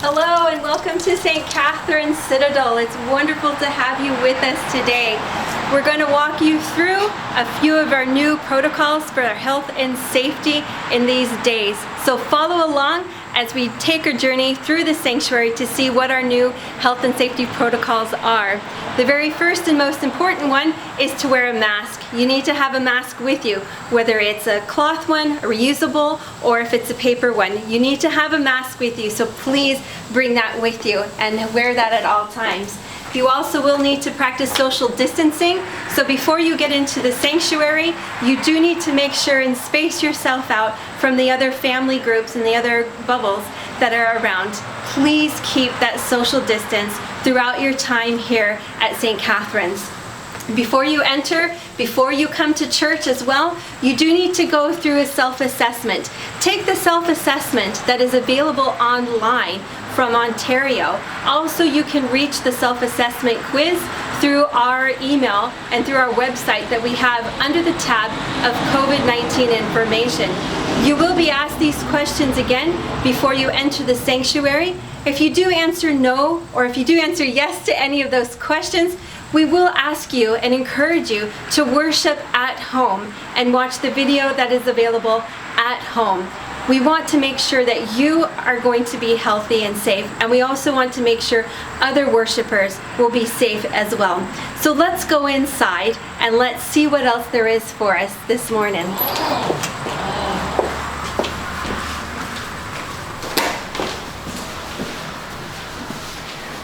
Hello and welcome to St. Catherine's Citadel. It's wonderful to have you with us today. We're going to walk you through a few of our new protocols for our health and safety in these days. So follow along as we take our journey through the sanctuary to see what our new health and safety protocols are. The very first and most important one is to wear a mask. You need to have a mask with you, whether it's a cloth one, a reusable, or if it's a paper one. You need to have a mask with you, so please bring that with you and wear that at all times. You also will need to practice social distancing, so before you get into the sanctuary, you do need to make sure and space yourself out from the other family groups and the other bubbles that are around. Please keep that social distance throughout your time here at St. Catherine's. Before you enter, before you come to church as well, you do need to go through a self-assessment. Take the self-assessment that is available online from Ontario. Also, you can reach the self-assessment quiz through our email and through our website that we have under the tab of COVID-19 information. You will be asked these questions again before you enter the sanctuary. If you do answer no, or if you do answer yes to any of those questions, we will ask you and encourage you to worship at home and watch the video that is available at home. We want to make sure that you are going to be healthy and safe, and we also want to make sure other worshipers will be safe as well. So let's go inside and let's see what else there is for us this morning.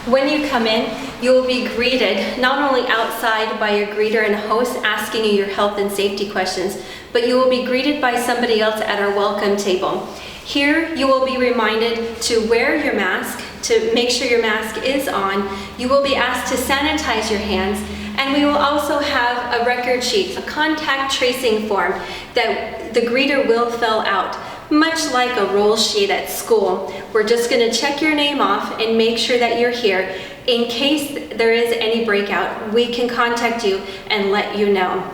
When you come in, you will be greeted not only outside by your greeter and host asking you your health and safety questions, but you will be greeted by somebody else at our welcome table. Here, you will be reminded to wear your mask, to make sure your mask is on. You will be asked to sanitize your hands, and we will also have a record sheet, a contact tracing form that the greeter will fill out. Much like a roll sheet at school. We're just going to check your name off and make sure that you're here. In case there is any breakout, we can contact you and let you know.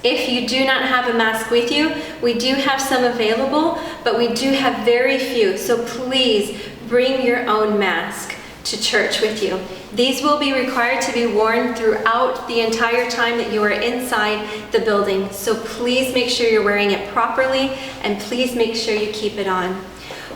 If you do not have a mask with you, we do have some available, but we do have very few, so please bring your own mask to church with you. These will be required to be worn throughout the entire time that you are inside the building. So please make sure you're wearing it properly, and please make sure you keep it on.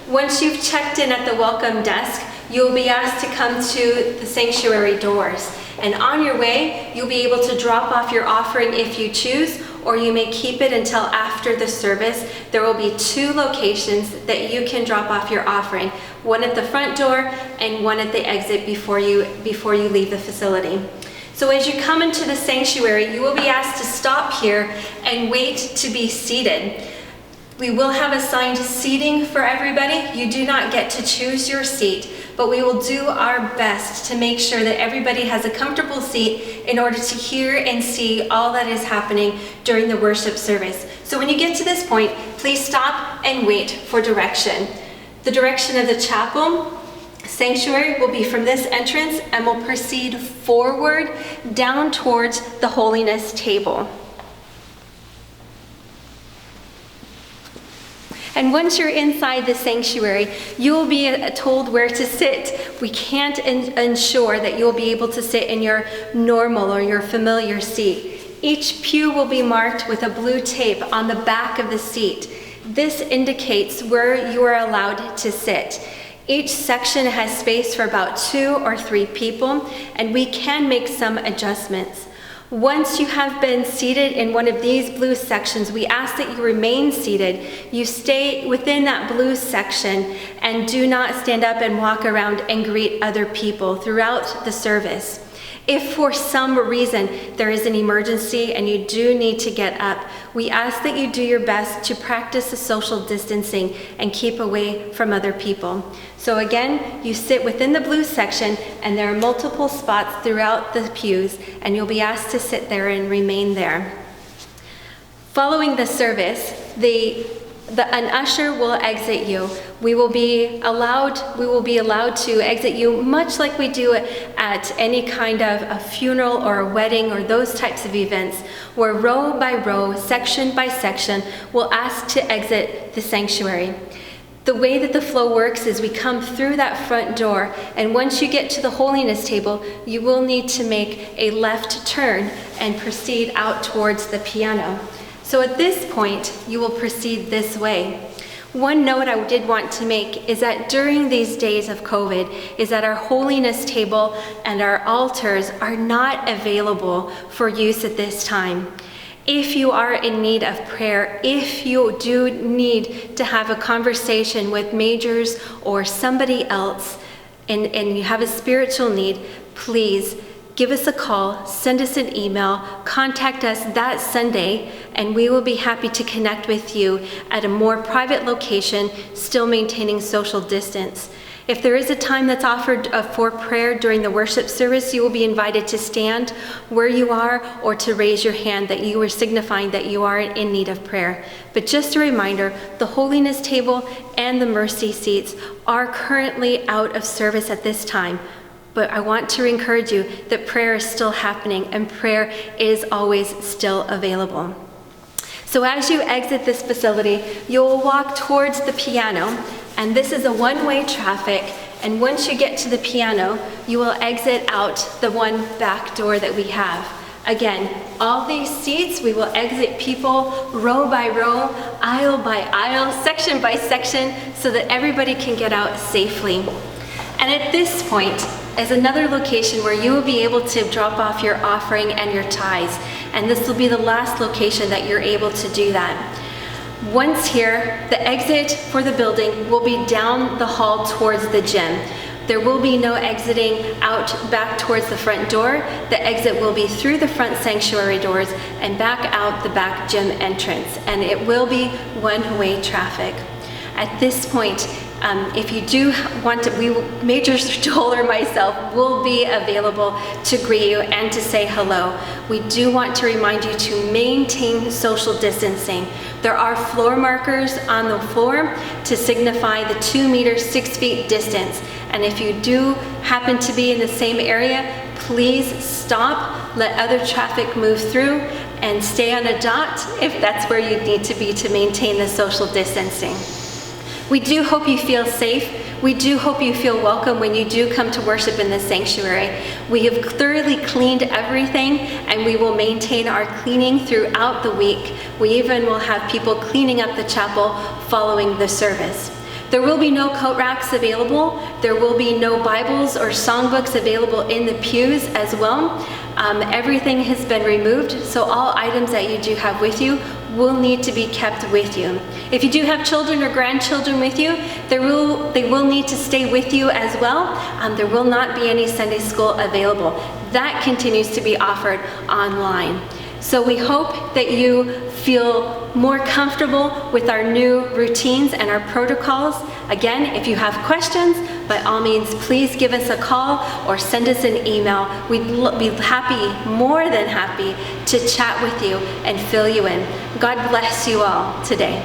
Once you've checked in at the welcome desk, you'll be asked to come to the sanctuary doors. And on your way, you'll be able to drop off your offering if you choose, or you may keep it until after the service. There will be 2 locations that you can drop off your offering, one at the front door and one at the exit before you leave the facility. So as you come into the sanctuary, you will be asked to stop here and wait to be seated. We will have assigned seating for everybody. You do not get to choose your seat, but we will do our best to make sure that everybody has a comfortable seat in order to hear and see all that is happening during the worship service. So when you get to this point, please stop and wait for direction. The direction of the chapel sanctuary will be from this entrance and will proceed forward down towards the holiness table. And once you're inside the sanctuary, you will be told where to sit. We can't ensure that you'll be able to sit in your normal or your familiar seat. Each pew will be marked with a blue tape on the back of the seat. This indicates where you are allowed to sit. Each section has space for about 2 or 3 people, and we can make some adjustments. Once you have been seated in one of these blue sections, we ask that you remain seated. You stay within that blue section and do not stand up and walk around and greet other people throughout the service. If for some reason there is an emergency and you do need to get up, we ask that you do your best to practice the social distancing and keep away from other people. So again, you sit within the blue section, and there are multiple spots throughout the pews, and you'll be asked to sit there and remain there. Following the service, an usher will exit you. We will be allowed to exit you much like we do at any kind of a funeral or a wedding or those types of events, where row by row, section by section, we'll ask to exit the sanctuary. The way that the flow works is we come through that front door, and once you get to the holiness table, you will need to make a left turn and proceed out towards the piano. So at this point, you will proceed this way. One note I did want to make is that during these days of COVID, is that our holiness table and our altars are not available for use at this time. If you are in need of prayer, if you do need to have a conversation with majors or somebody else, and you have a spiritual need, please give us a call, send us an email, contact us that Sunday, and we will be happy to connect with you at a more private location, still maintaining social distance. If there is a time that's offered for prayer during the worship service, you will be invited to stand where you are or to raise your hand that you are signifying that you are in need of prayer. But just a reminder, the holiness table and the mercy seats are currently out of service at this time. But I want to encourage you that prayer is still happening and prayer is always still available. So as you exit this facility, you'll walk towards the piano, and this is a one-way traffic, and once you get to the piano, you will exit out the one back door that we have. Again, all these seats, we will exit people row by row, aisle by aisle, section by section, so that everybody can get out safely. And at this point is another location where you will be able to drop off your offering and your tithes. And this will be the last location that you're able to do that. Once here, the exit for the building will be down the hall towards the gym. There will be no exiting out back towards the front door. The exit will be through the front sanctuary doors and back out the back gym entrance. And it will be one-way traffic. At this point, if you do want to, Major Joel or myself will be available to greet you and to say hello. We do want to remind you to maintain social distancing. There are floor markers on the floor to signify the 2 meters, 6 feet distance. And if you do happen to be in the same area, please stop, let other traffic move through, and stay on a dot if that's where you need to be to maintain the social distancing. We do hope you feel safe. We do hope you feel welcome when you do come to worship in the sanctuary. We have thoroughly cleaned everything, and we will maintain our cleaning throughout the week. We even will have people cleaning up the chapel following the service. There will be no coat racks available. There will be no Bibles or songbooks available in the pews as well. Everything has been removed, so all items that you do have with you will need to be kept with you. If you do have children or grandchildren with you, they will need to stay with you as well. There will not be any Sunday school available. That continues to be offered online. So we hope that you feel more comfortable with our new routines and our protocols. Again, if you have questions, by all means, please give us a call or send us an email. We'd be happy, more than happy, to chat with you and fill you in. God bless you all today.